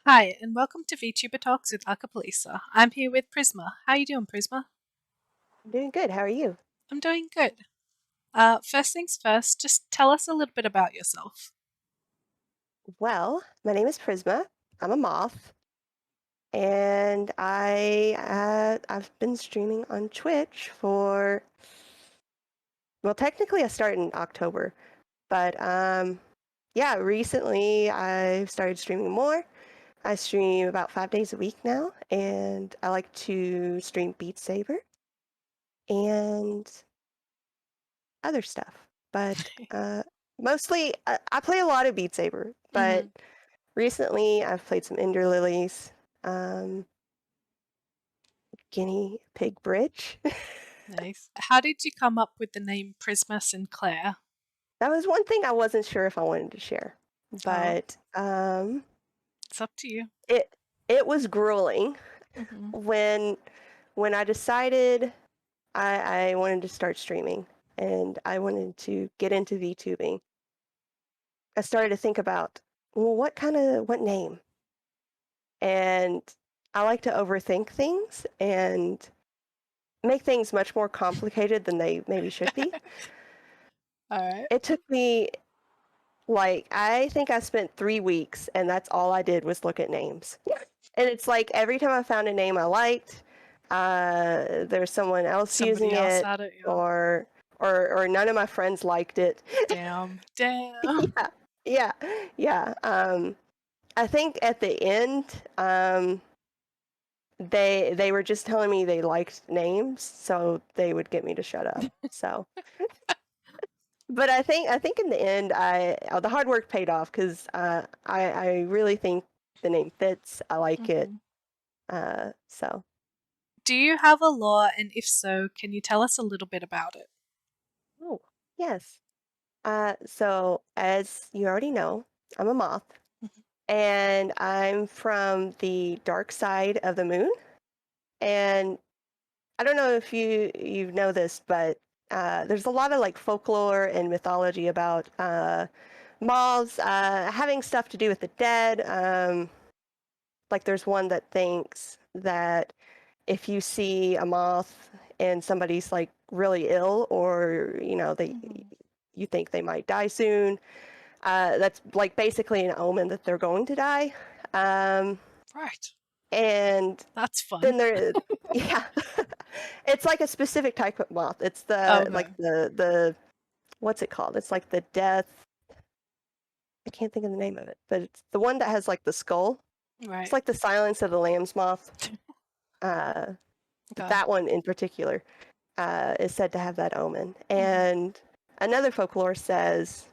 Hi, and welcome to Vtuber Talks with Acapelisa. I'm here with Prisma. How you doing, Prisma? I'm doing good. How are you? I'm doing good. First things first, just tell us a little bit about yourself. Well, my name is Prisma. I'm a moth, and I've been streaming on Twitch for technically I started in October, but yeah, recently I started streaming more. I stream about 5 days a week now, and I like to stream Beat Saber and other stuff. But mostly, I play a lot of Beat Saber, but hmm recently I've played some Ender Lilies, um, Guinea Pig Bridge. Nice. How did you come up with the name Prisma Sinclair? That was one thing I wasn't sure if I wanted to share, Oh, but it's up to you. it it was grueling hmm when I decided I wanted to start streaming and I wanted to get into VTubing. I started to think about, well, what name? And I like to overthink things and make things much more complicated than they maybe should be. All right. It took me like I think I spent 3 weeks and that's all I did was look at names. And it's like every time I found a name I liked, there's someone else Somebody using else it had it, yeah. or none of my friends liked it. Damn. Damn. Yeah. Yeah. Yeah. I think at the end, they were just telling me they liked names, so they would get me to shut up. So, but I think in the end, the hard work paid off because I really think the name fits. I like it. hmm So Do you have a lore, and if so, can you tell us a little bit about it? oh yes. So as you already know, I'm a moth, Mhm. and I'm from the dark side of the moon. And I don't know if you know this, but there's a lot of like folklore and mythology about moths having stuff to do with the dead. Like there's one that thinks that if you see a moth and somebody's like really ill, or they Mhm. you think they might die soon, that's like basically an omen that they're going to die. Um, Right. and That's fun. then there, yeah, it's like a specific type of moth. It's the Okay. like the what's it called? It's like the death. I can't think of the name of it, but it's the one that has like the skull. It's Right. like the Silence of the Lambs moth. Uh, Okay. that one in particular is said to have that omen. hmm And another folklore says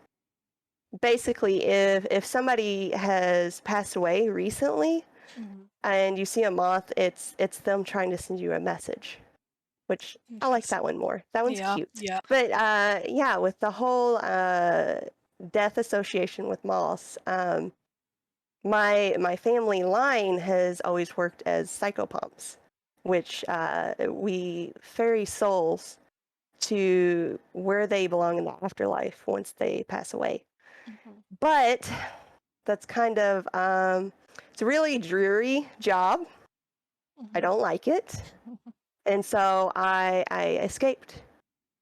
basically if somebody has passed away recently hmm and you see a moth, it's them trying to send you a message, which I like that Interesting. one more. That one's Yeah, cute. yeah. But yeah, with the whole death association with moths, my family line has always worked as psychopomps, which we ferry souls to where they belong in the afterlife once they pass away. hmm But that's kind of it's a really dreary job. I hmm don't like it, and so I escaped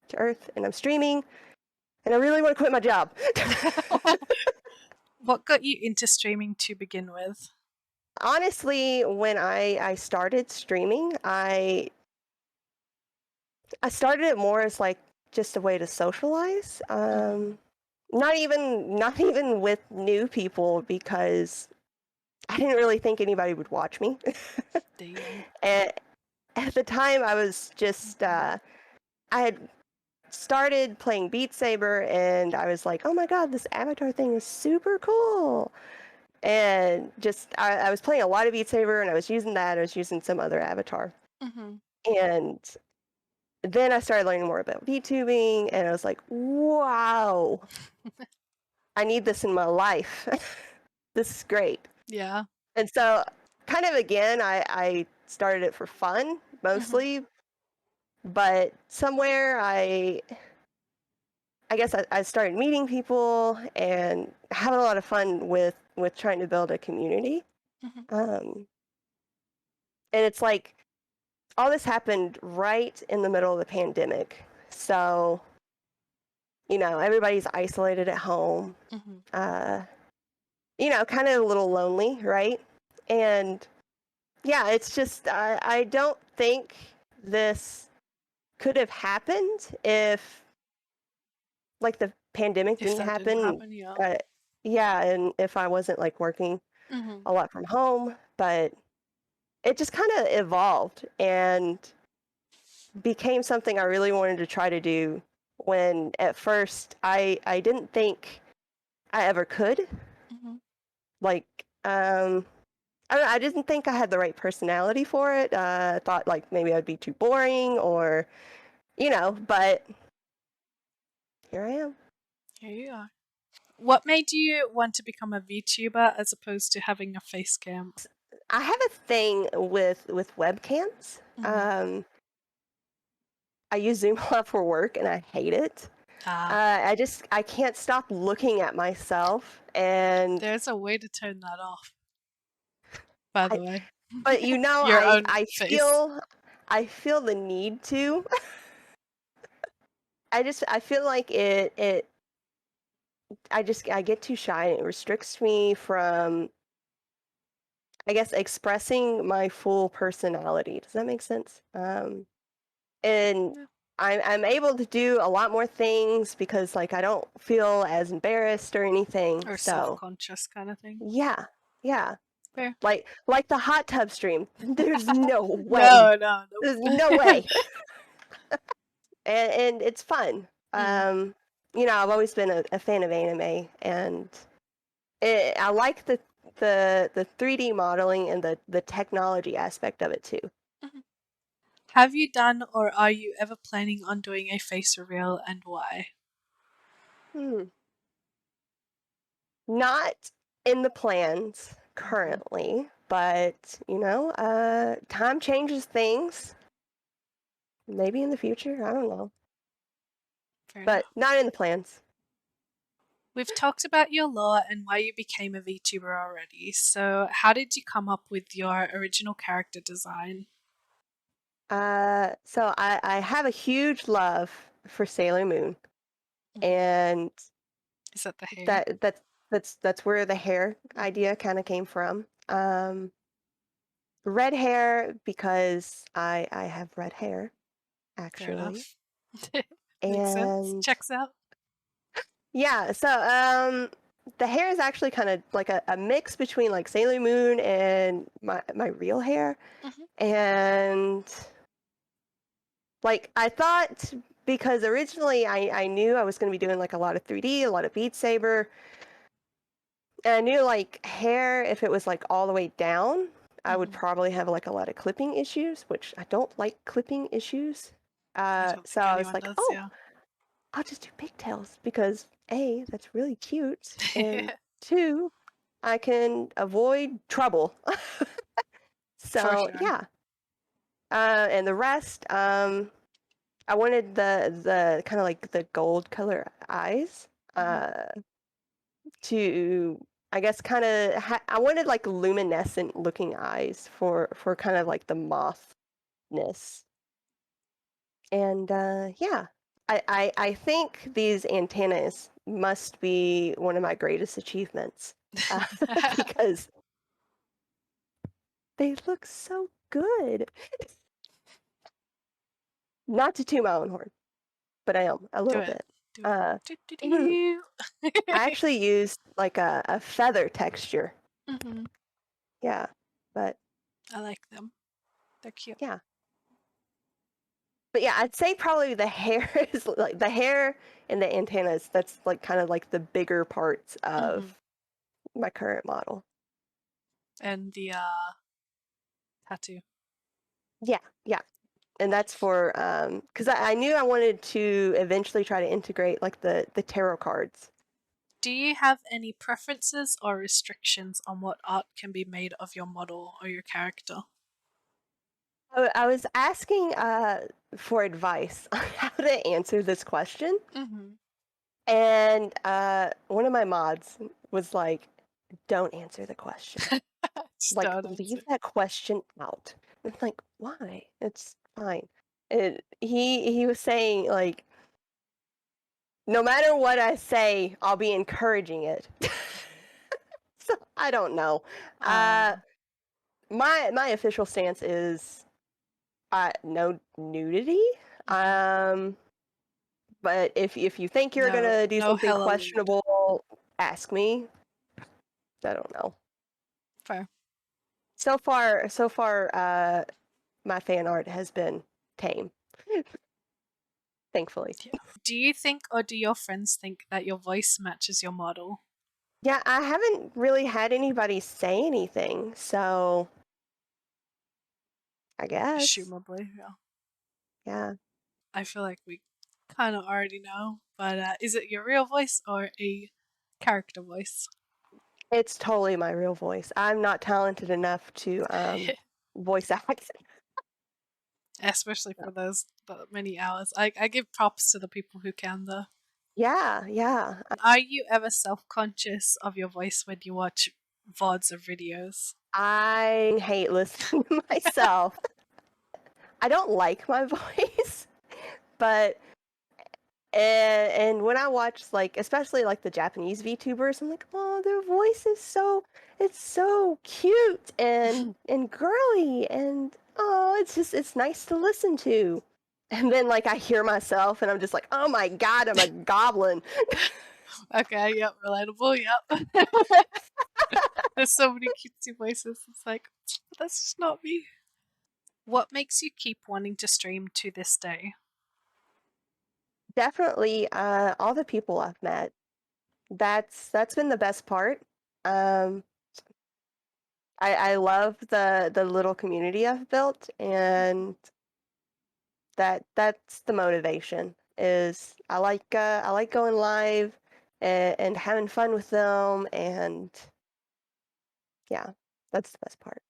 to Earth, and I'm streaming, and I really want to quit my job. What got you into streaming to begin with? Honestly, when I started streaming, I started it more as like just a way to socialize. hmm Not even with new people because I didn't really think anybody would watch me. Damn. And at the time, I was just hmm I had started playing Beat Saber, and I was like, oh my god, this avatar thing is super cool. And just I was playing a lot of Beat Saber, and I was using that. I was using some other avatar, hmm and then I started learning more about VTubing, and I was like, wow, I need this in my life. This is great. Yeah. And so, kind of again, I started it for fun hmm mostly, but somewhere I guess I started meeting people and having a lot of fun with trying to build a community. Mhm. And it's like all this happened right in the middle of the pandemic. So, everybody's isolated at home. Mhm. Uh, kind of a little lonely, right? And yeah, it's just I don't think this could have happened if like the pandemic If didn't that didn't happen. happen, yeah. Uh, yeah, and if I wasn't like working Mhm. a lot from home, but it just kind of evolved and became something I really wanted to try to do when at first I didn't think I ever could. Mhm. Like, I don't know, I didn't think I had the right personality for it. I thought like maybe I'd be too boring or, but here I am. Here you are. What made you want to become a VTuber as opposed to having a face cam? I have a thing with webcams. Mhm. I use Zoom a lot for work and I hate it. Ah, I can't stop looking at myself and there's a way to turn that off, by I the way. but Your own I face. feel the need to. I feel like I get too shy and it restricts me from I guess expressing my full personality. Does that make sense? And Yeah. I'm able to do a lot more things because like I don't feel as embarrassed or anything. Or So self-conscious kind of thing. yeah, yeah. Fair. Like the hot tub stream. There's no way. No, no, There's no nope. way. And it's fun. Mm. I've always been a fan of anime, and I like the 3D modeling and the technology aspect of it too. Mhm. Have you done or are you ever planning on doing a face reveal and why? Hmm. Not in the plans Mhm. currently, but time changes things. Maybe in the future, I don't know, Fair but enough. not in the plans. We've talked about your lore and why you became a VTuber already. So, how did you come up with your original character design? So I have a huge love for Sailor Moon, Mhm. and Is that the hair? that that's that's where the hair Mhm. idea kind of came from. Red hair because I have red hair Fair actually, enough. Makes sense. and Checks out. yeah, so the hair is actually kind of like a mix between like Sailor Moon and my real hair, Mhm. and like I thought because originally I knew I was going to be doing like a lot of 3D, a lot of Beat Saber, and I knew like hair if it was like all the way down, I would Mhm. probably have like a lot of clipping issues, which I don't like clipping issues. I don't So think I was anyone like, does, oh, yeah. I'll just do pigtails because A, that's really cute, and two, I can avoid trouble. For So sure. yeah, and the rest, I wanted the kind of like the gold color eyes Mhm. to I guess kind of I wanted like luminescent looking eyes for kind of like the mothness. And yeah, I think these antennas must be one of my greatest achievements uh, because they look so good. Not to toot my own horn, but I am a Do little it. bit. Do it. Uh, Do, do, I do. actually used like a feather texture. Mhm. Yeah, but I like them. They're cute. yeah. But yeah, I'd say probably the hair is like the hair and the antennas. That's like kind of like the bigger parts Mhm. of my current model. And the tattoo. Yeah, yeah. And that's for because I knew I wanted to eventually try to integrate like the tarot cards. Do you have any preferences or restrictions on what art can be made of your model or your character? I was asking for advice on how to answer this question, Mhm. and one of my mods was like, "Don't answer the question. like, Don't answer. leave that question out. It's like, why? It's fine. He was saying like, no matter what I say, I'll be encouraging it. So I don't know. Uh, Oh, my official stance is no nudity. mhm. But if you think you're No, gonna do no something hella lewd. questionable, ask me. I don't know. Fair. So far, my fan art has been tame, thankfully. Yeah. Do you think, or do your friends think that your voice matches your model? Yeah, I haven't really had anybody say anything, so I guess. Assumably, yeah. Yeah. I feel like we kind of already know, but is it your real voice or a character voice? It's totally my real voice. I'm not talented enough to voice act. Especially for those many hours. I give props to the people who can, though. Yeah, yeah. Are you ever self conscious of your voice when you watch VODs or videos? I hate listening to myself. I don't like my voice, but and when I watch like especially like the Japanese VTubers, I'm like, oh, their voice is it's so cute and girly and oh, it's nice to listen to. And then like I hear myself and I'm just like, oh my god, I'm a goblin. Okay, yep, relatable, yep. There's so many cutesy voices. It's like, that's just not me. What makes you keep wanting to stream to this day? Definitely all the people I've met. That's been the best part. Um I love the little community I've built and that's the motivation is I like going live and having fun with them and yeah, that's the best part.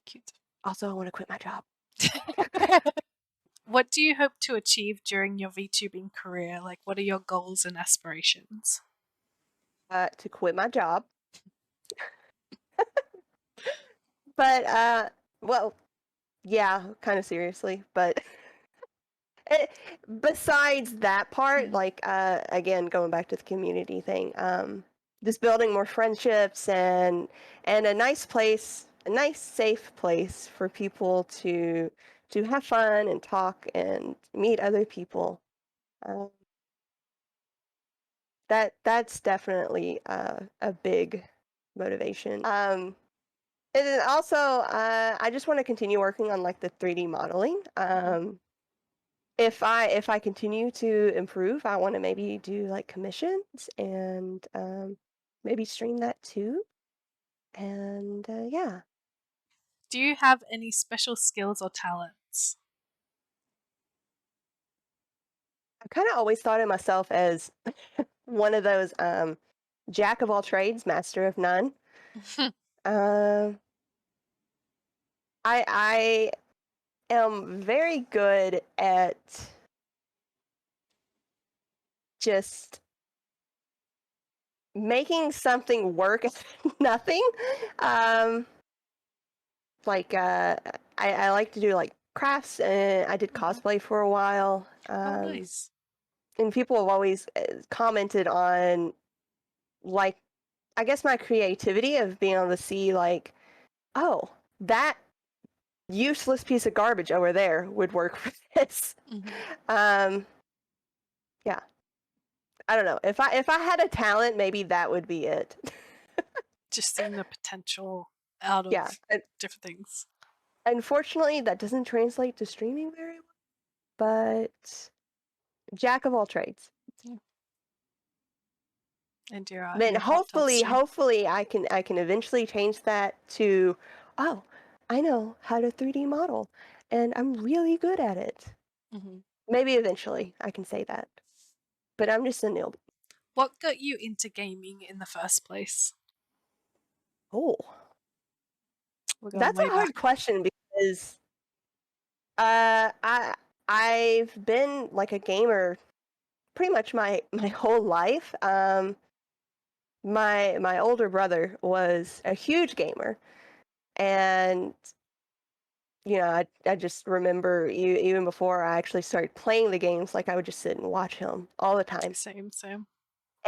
Cute. Also, I want to quit my job. What do you hope to achieve during your VTubing career? Like, what are your goals and aspirations? To quit my job, but well, yeah, kind of seriously, but eh, besides that part, Mhm. like again, going back to the community thing, just building more friendships and a nice safe place for people to have fun and talk and meet other people. Um, that's definitely a big motivation. And then also, I just want to continue working on like the 3D modeling. Mhm. If I continue to improve, I want to maybe do like commissions and maybe stream that too. And yeah, Do you have any special skills or talents? I kind of always thought of myself as one of those jack of all trades, master of none. Um, I am very good at just making something work as nothing. Um, like I like to do like crafts and I did Mhm. cosplay for a while. Oh, nice. And people have always commented on like I guess my creativity of being able to see like, oh, that useless piece of garbage over there would work for this. Mhm. Um, yeah, I don't know. If I had a talent, maybe that would be it. Just seeing the potential out Yeah. of different things. Unfortunately, that doesn't translate to streaming very well. But jack of all trades. Yeah. And Then your heart tells the story. hopefully I can eventually change that to, oh, I know how to 3D model, and I'm really good at it. Mhm. Maybe eventually I can say that, but I'm just a newbie. What got you into gaming in the first place? Oh, We're going that's a way hard back. question because uh, I I've been like a gamer pretty much my whole life. my older brother was a huge gamer, and I just remember even before I actually started playing the games, like I would just sit and watch him all the time. Same, same.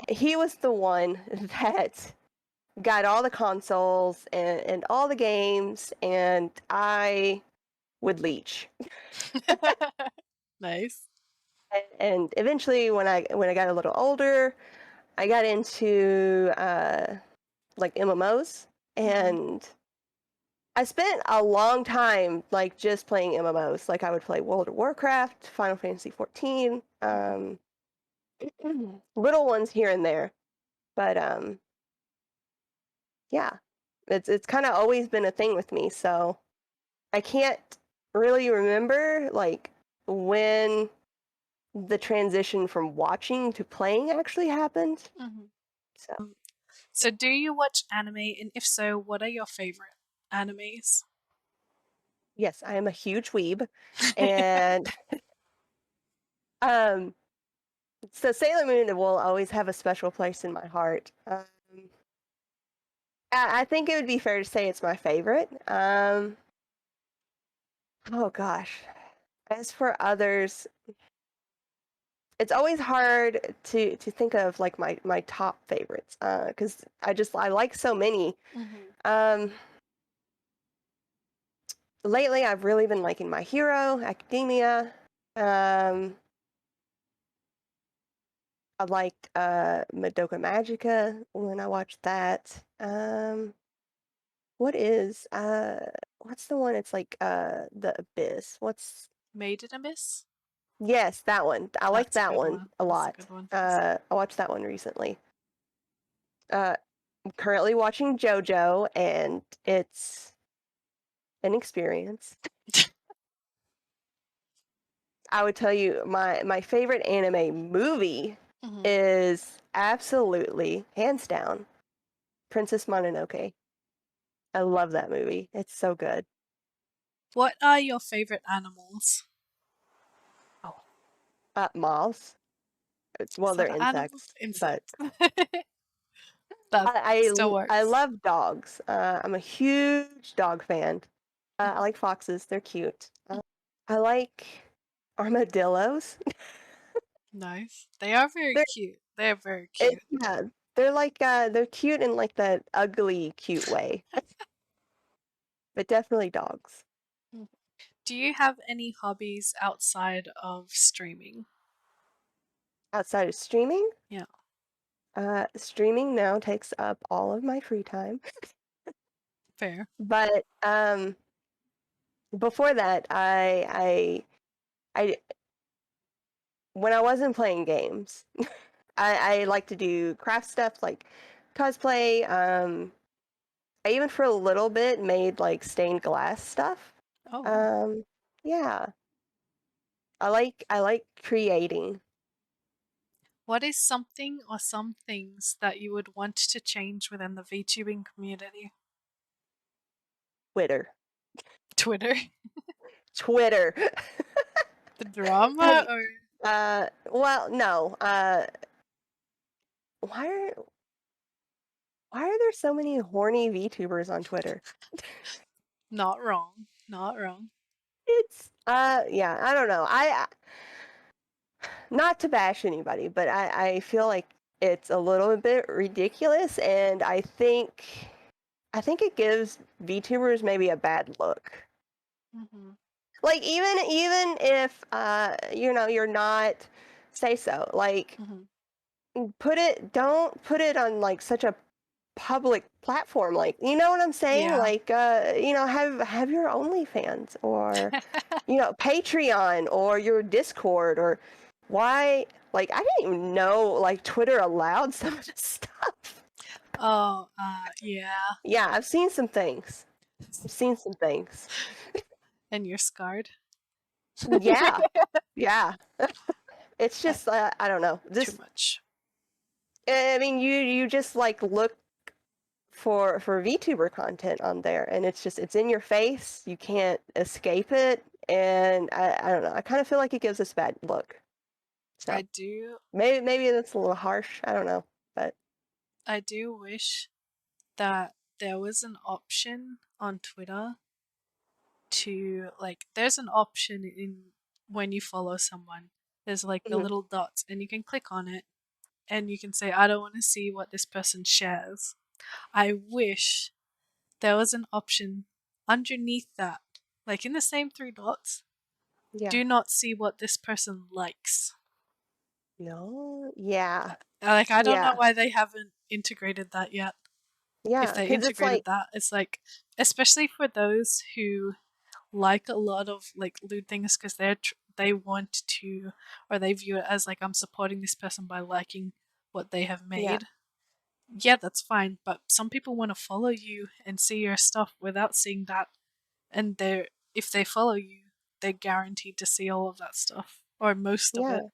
He was the one that got all the consoles and all the games, and I would leech. Nice. And eventually, when I got a little older, I got into like MMOs, and I spent a long time like just playing MMOs. Like I would play World of Warcraft, Final Fantasy 14, little ones here and there. But yeah, it's kind of always been a thing with me. So I can't really remember like when the transition from watching to playing actually happened. So So, do you watch anime? And if so, what are your favorite animes? yes, I am a huge weeb, and um, so Sailor Moon will always have a special place in my heart. I think it would be fair to say it's my favorite. Oh gosh. As for others, it's always hard to think of like my top favorites because I like so many. Um, lately, I've really been liking My Hero Academia. Um, I liked Madoka Magica when I watched that. What is what's the one? It's like the Abyss. What's Made in Abyss? Yes, that one. I like That's a that good one one. a That's a lot. good one. I watched that one recently. I'm currently watching JoJo, and it's an experience. I would tell you my favorite anime movie is absolutely, hands down, Princess Mononoke. I love that movie. It's so good. What are your favorite animals? Oh, moths. Is Well, they're that an animal? insects, but Insects. That still I works. love dogs. I'm a huge dog fan. I like foxes. They're cute. I like armadillos. Nice. They are very They're cute. They are very cute. yeah, they're like they're cute in like that ugly cute way, but definitely dogs. Do you have any hobbies outside of streaming? Outside of streaming, Yeah, streaming now takes up all of my free time. fair. But before that, I when I wasn't playing games, I like to do craft stuff like cosplay. I even for a little bit made like stained glass stuff. Oh, wow. Um, yeah, I like creating. What is something or some things that you would want to change within the VTubing community? Twitter. Twitter? Twitter. The Have drama you, or well, no. Why are why are there so many horny VTubers on Twitter? not wrong? Not wrong. It's yeah, I don't know. Not to bash anybody, but I feel like it's a little bit ridiculous, and I think it gives VTubers maybe a bad look. Like even if you're not, say so, like don't put it on like such a public platform, like, you know what I'm saying, Yeah. like have your OnlyFans, or Patreon, or your Discord, or why, like, I didn't even know like Twitter allowed some of this stuff. Oh, yeah. Yeah, I've seen some things. And you're scarred? Yeah, yeah. It's Uh, just I don't know, Too this, much. I mean, you just like look for VTuber content on there, and it's in your face. You can't escape it, and I don't know. I kind of feel like it gives us bad look. So I do. maybe that's a little harsh. I don't know, but I do wish that there was an option on Twitter to like there's an option in when you follow someone. There's like the Mhm. little dots and you can click on it and you can say I don't want to see what this person shares. I wish there was an option underneath that, like in the same three dots, Yeah. do not see what this person likes. No. Yeah. Like I don't know Yeah. why they haven't integrated that yet. If Yeah. they Because it's integrated like, that, it's like especially for those who like a lot of like lewd things because they want to or they view it as like I'm supporting this person by liking what they have yeah. made. Yeah, that's fine, but some people want to follow you and see your stuff without seeing that, and they're if they follow you, they're guaranteed to see all of that stuff or most of it. Yeah.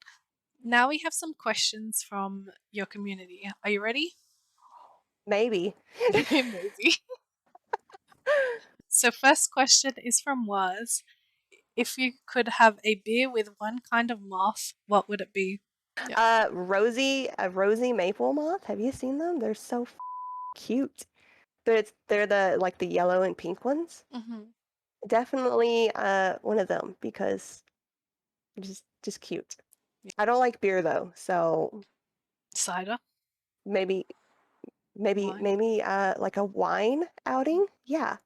Now we have some questions from your community. Are you ready? Maybe. Maybe. So first question is from Was. If you could have a beer with one kind of moth, what would it be? Yeah. A rosy maple moth. Have you seen them? They're so cute. They're the like the yellow and pink ones. Mm-hmm. Definitely one of them because just cute. Yeah. I don't like beer though, so Cider, maybe maybe wine. maybe like a wine outing. Yeah.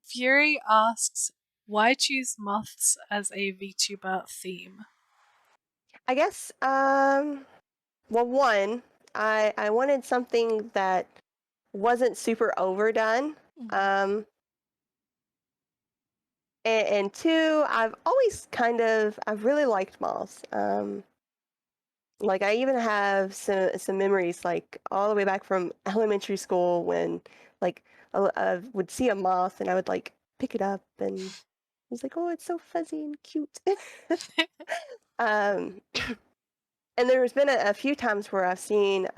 Fury asks, why choose moths as a VTuber theme? I guess well one, I wanted something that wasn't super overdone. Mm-hmm. Um and two, I've really liked malls. Like I even have some memories like all the way back from elementary school when like I would see a moth and I would like pick it up and I was like, oh, it's so fuzzy and cute. um, and there's been a few times where I've seen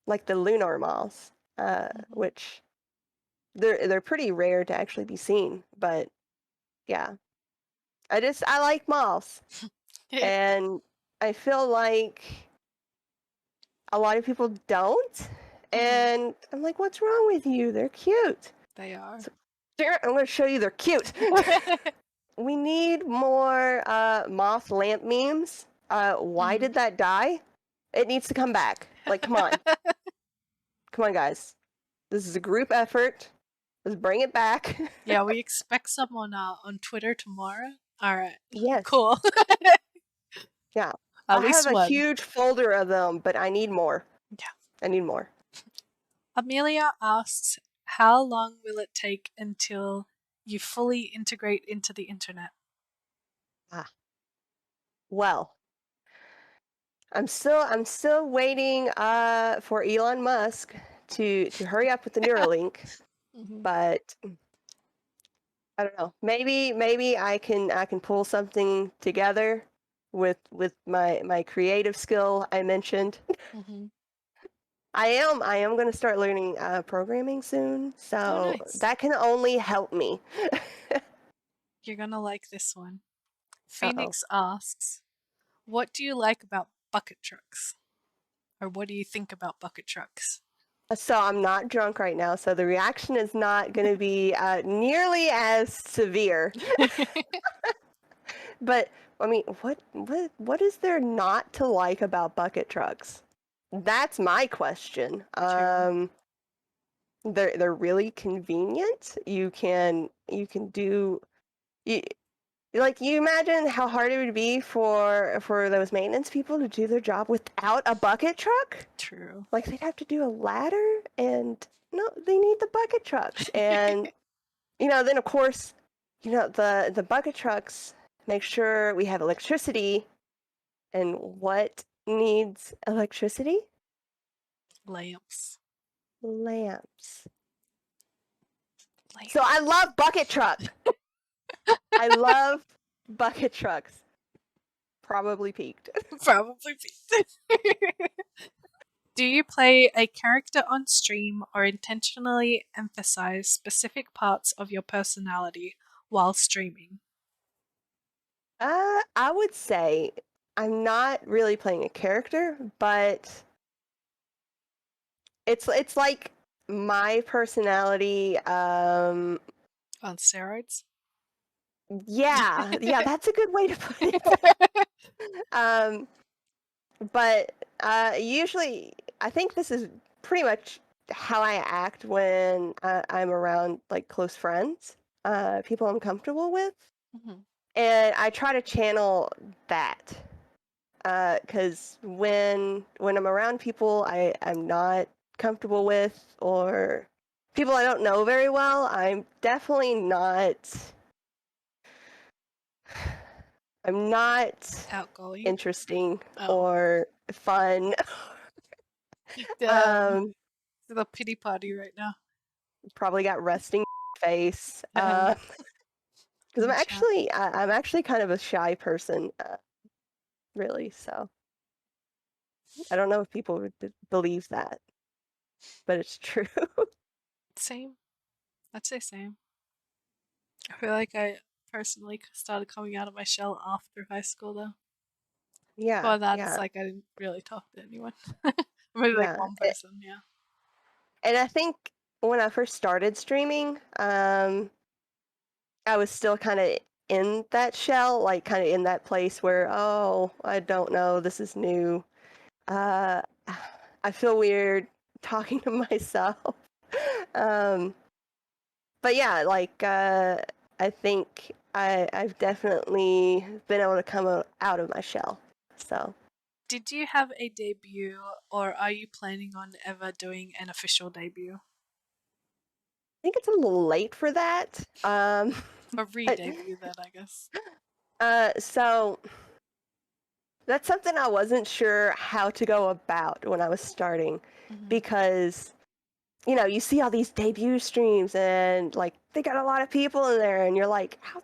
like the lunar moths, Mm-hmm. which they're pretty rare to actually be seen. But yeah, I like moths, and I feel like a lot of people don't. Mm-hmm. And I'm like, what's wrong with you? They're cute. They are. So, here, I'm going to show you they're cute. We need more moth lamp memes. Why Mm-hmm. did that die? It needs to come back. Like, come on. Come on, guys. This is a group effort. Let's bring it back. Yeah, we expect some on Twitter tomorrow. All right, Yes. cool. Yeah. At I least have a one. huge folder of them, but I need more. Yeah. I need more. Amelia asks, how long will it take until you fully integrate into the internet? Ah. Well, I'm still waiting for Elon Musk to hurry up with the Neuralink, Mm-hmm. but I don't know. Maybe I can pull something together with my creative skill I mentioned. Mm-hmm. I am going to start learning programming soon, Oh, so nice. that can only help me. You're gonna like this one. Uh-oh. Phoenix asks, what do you like about bucket trucks? Or what do you think about bucket trucks? So I'm not drunk right now, so the reaction is not going to be nearly as severe. But I mean, what is there not to like about bucket trucks? That's my question. True. They're really convenient. You can do you, like you imagine how hard it would be for those maintenance people to do their job without a bucket truck? True. Like they'd have to do a ladder and no, they need the bucket trucks. And then of course, the bucket trucks make sure we have electricity. And what needs electricity? Lamps. Lamps. So Lamp. I love bucket truck. I love bucket trucks. Probably peaked. Probably be. Do you play a character on stream or intentionally emphasize specific parts of your personality while streaming? I would say I'm not really playing a character, but It's like my personality. On steroids? Yeah, that's a good way to put it. Um, but usually, I think this is pretty much how I act when I'm around like close friends, people I'm comfortable with, Mhm. and I try to channel that. Because when I'm around people I'm not comfortable with, or people I don't know very well, I'm definitely not. I'm not Outgoing. interesting Oh. or fun. Um, um, the pity party right now. Probably got resting face. In Because the chat. I'm actually kind of a shy person, really. So I don't know if people would believe that, but it's true. Same. I'd say same. I feel like I personally started coming out of my shell after high school though. Yeah, Before that, it's yeah, like I didn't really talk to anyone. Maybe like yeah. one person, yeah. And I think when I first started streaming, I was still kind of in that shell, like kind of in that place where, oh, I don't know, this is new. Uh, I feel weird talking to myself. um, but yeah, like I think I've definitely been able to come out of my shell. So Did you have a debut or are you planning on ever doing an official debut? I think it's a little late for that. A But re-debut then, I guess. so that's something I wasn't sure how to go about when I was starting, Hmm. because you see all these debut streams and like they got a lot of people in there, and you're like, how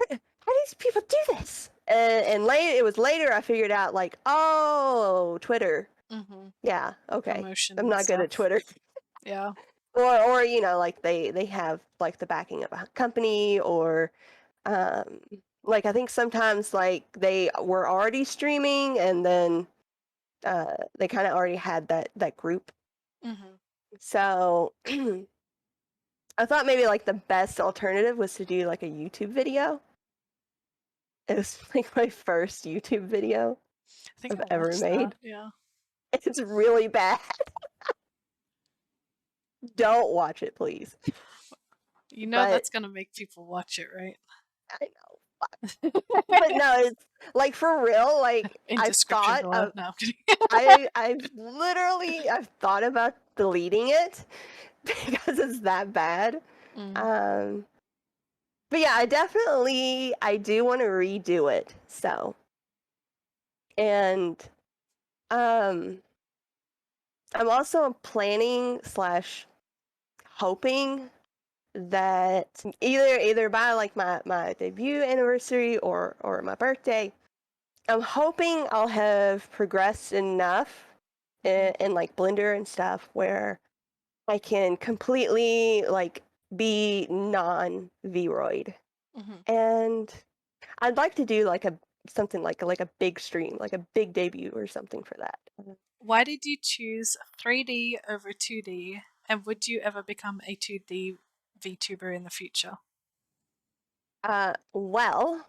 do these people do this? And late it was later I figured out, like, oh, Twitter. Hmm. Yeah, okay. Promotion I'm and not good at stuff. Twitter. Yeah. Or like they have like the backing of a company, or um like I think sometimes like they were already streaming, and then they kind of already had that group. Hmm. So I thought maybe like the best alternative was to do like a YouTube video. It was like my first YouTube video I think I've I ever watched that, made. yeah. It's really bad. Don't watch it, please. You know But that's gonna make people watch it, right? I know. But no, it's like for real. Like In I've description thought below. of, No, I'm kidding. I've thought about deleting it because it's that bad. Mm. Um, but yeah, I do want to redo it. So, and um, I'm also planning slash hoping that either by like my debut anniversary or my birthday, I'm hoping I'll have progressed enough Hmm. in like Blender and stuff where I can completely like be non Vroid. Hmm. And I'd like to do like a something like a big stream, like a big debut or something for that. Why did you choose 3D over 2D? And would you ever become a 2D VTuber in the future? Well,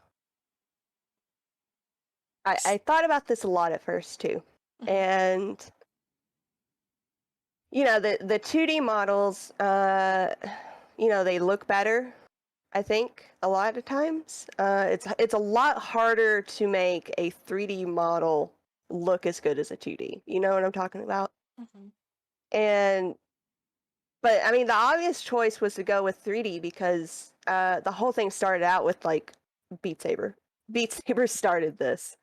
I thought about this a lot at first too. Hmm. And the 2D models, they look better, I think, a lot of times. It's a lot harder to make a 3D model look as good as a 2D. You know what I'm talking about? Hmm. And but I mean, the obvious choice was to go with 3D because the whole thing started out with like Beat Saber. Beat Saber started this,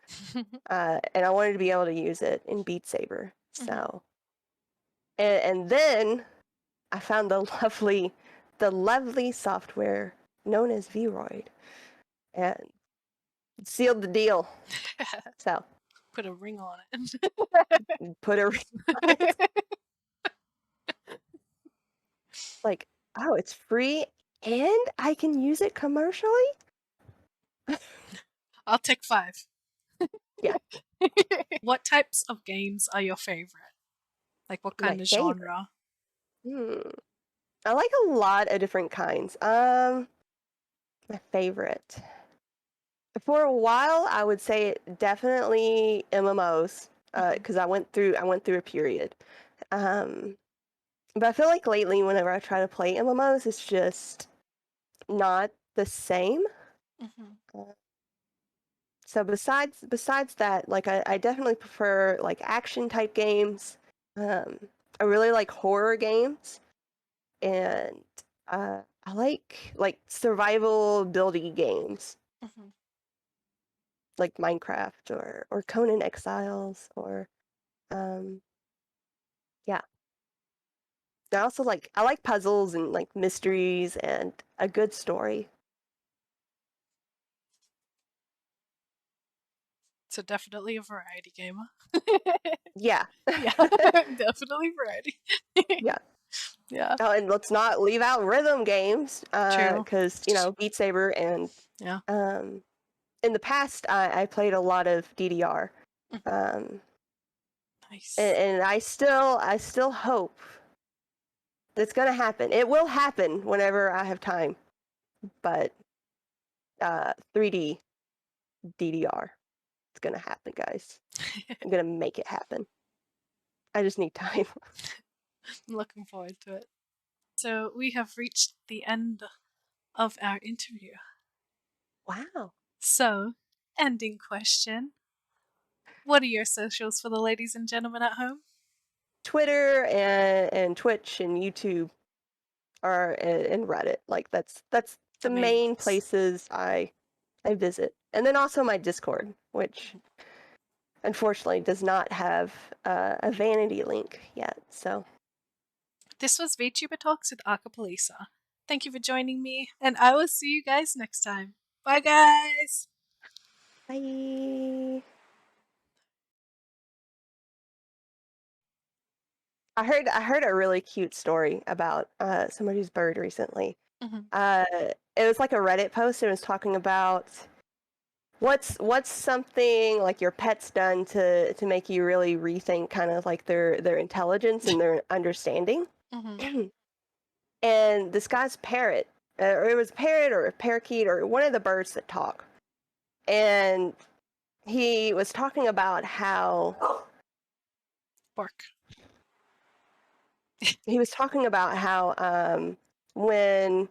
and I wanted to be able to use it in Beat Saber. Hmm. So, and then I found the lovely software known as Vroid, and sealed the deal. So Put a ring on put a it. like, oh, it's free and I can use it commercially. I'll take 5. Yeah. What types of games are your favorite? Like what My kind of favorite. genre? I like a lot of different kinds. My favorite. For a while, I would say definitely MMOs, because I went through a period. Um, but I feel like lately, whenever I try to play MMOs, it's just not the same. Uh, So besides that, like I definitely prefer like action type games. I really like horror games, and I like survival buildy games like Minecraft or Conan Exiles or um yeah. I like puzzles and like mysteries and a good story. So definitely a variety gamer. Yeah. Yeah, definitely variety. Yeah. Yeah, Oh, and let's not leave out rhythm games, true. because you know Beat Saber and Yeah. um, in the past I played a lot of DDR, um, Nice. and I still hope it's gonna happen. It will happen whenever I have time, but 3D DDR, it's gonna happen, guys. I'm gonna make it happen. I just need time. I'm looking forward to it. So we have reached the end of our interview. Wow. So, ending question. What are your socials for the ladies and gentlemen at home? Twitter and Twitch and YouTube are and Reddit. Like that's the The main main ones. places I visit. And then also my Discord, which unfortunately does not have a vanity link yet. So, This was Vtuber Talks with Acapelisa. Thank you for joining me, and I will see you guys next time. Bye, guys! bye. I heard a really cute story about somebody's bird recently. Mhm. Uh, it was like a Reddit post. It was talking about what's something like your pet's done to make you really rethink kind of like their intelligence and their understanding. Mhm. And this guy's parrot, or it was a parrot or a parakeet or one of the birds that talk, and he was talking about how Bark. when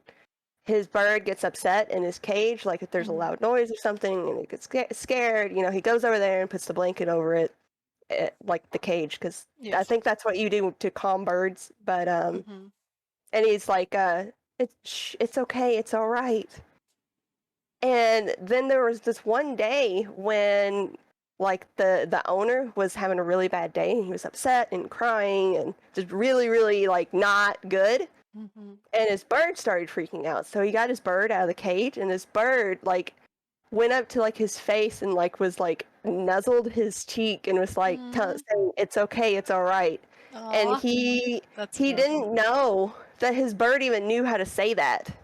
his bird gets upset in his cage, like if there's a loud noise or something and it gets scared, you know, he goes over there and puts the blanket over it, like the cage, because I Yes. think that's what you do to calm birds. But Mhm. and he's like, it's okay, it's all right. And then there was this one day when like the owner was having a really bad day and he was upset and crying and just really really like not good, Mhm. and his bird started freaking out. So he got his bird out of the cage, and his bird like went up to like his face and like was like nuzzled his cheek and was like Mhm. saying it's okay, it's all right. And Aw, that's he adorable. didn't know that his bird even knew how to say that.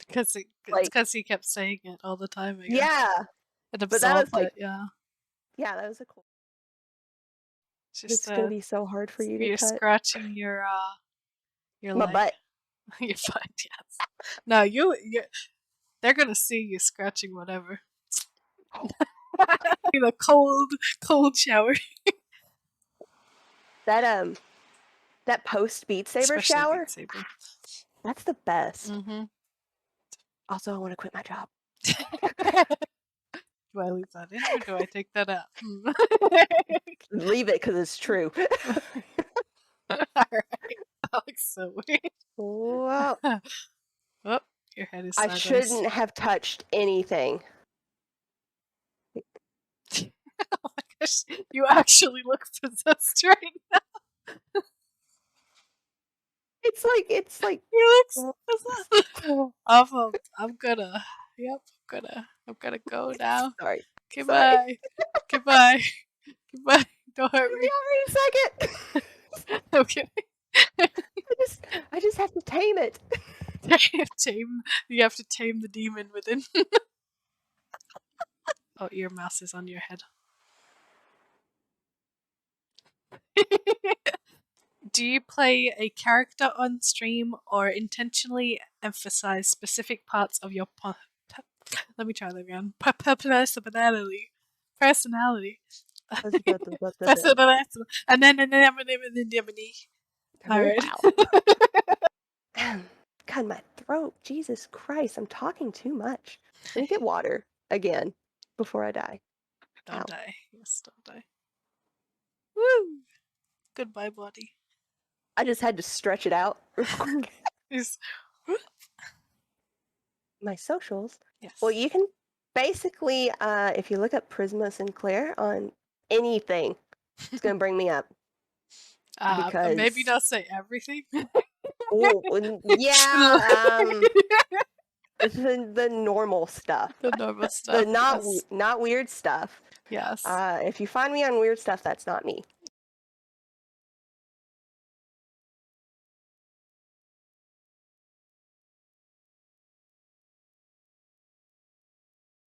It's Like, because he kept saying it all the time, I guess. yeah, It but that was absorbed like, it, yeah. yeah, that was a cool. It's just It's gonna be so hard for you to you're cut scratching your my leg. butt. Your butt, yes. No, you they're gonna see you scratching whatever. In a cold shower. That that post Beat Saber Especially Beat shower, Saber. that's the best. Mm-hmm. Also, I want to quit my job. Do I leave that in or do I take that out? Leave it because it's true. Alright. That looks so weird. Well, Oh, your head is I sideways. shouldn't have touched anything. Oh my gosh, you actually look possessed right now. It's like. You look possessed. I'm gonna, yep, I'm gonna go now. Sorry, sorry. Goodbye. Goodbye. Goodbye. Don't hurt Give me me. a second. I'm kidding. I just have to tame it. Tame. You have to tame the demon within. Oh, your mouse is on your head. Do you play a character on stream or intentionally emphasize specific parts of your let me try that again. Personality. Personality. And then all right. Wow. God, my throat. Jesus Christ, I'm talking too much. Let me get water again before I die. Don't Ow. die. Yes, don't die. Woo! Goodbye, body. I just had to stretch it out real quick. Yes. My socials. Yes. Well, you can basically, if you look up Prisma Sinclair on anything, it's going to bring me up. Because maybe not say everything. yeah, the normal stuff. The normal stuff. The yes. not weird stuff. Yes. If you find me on weird stuff, that's not me.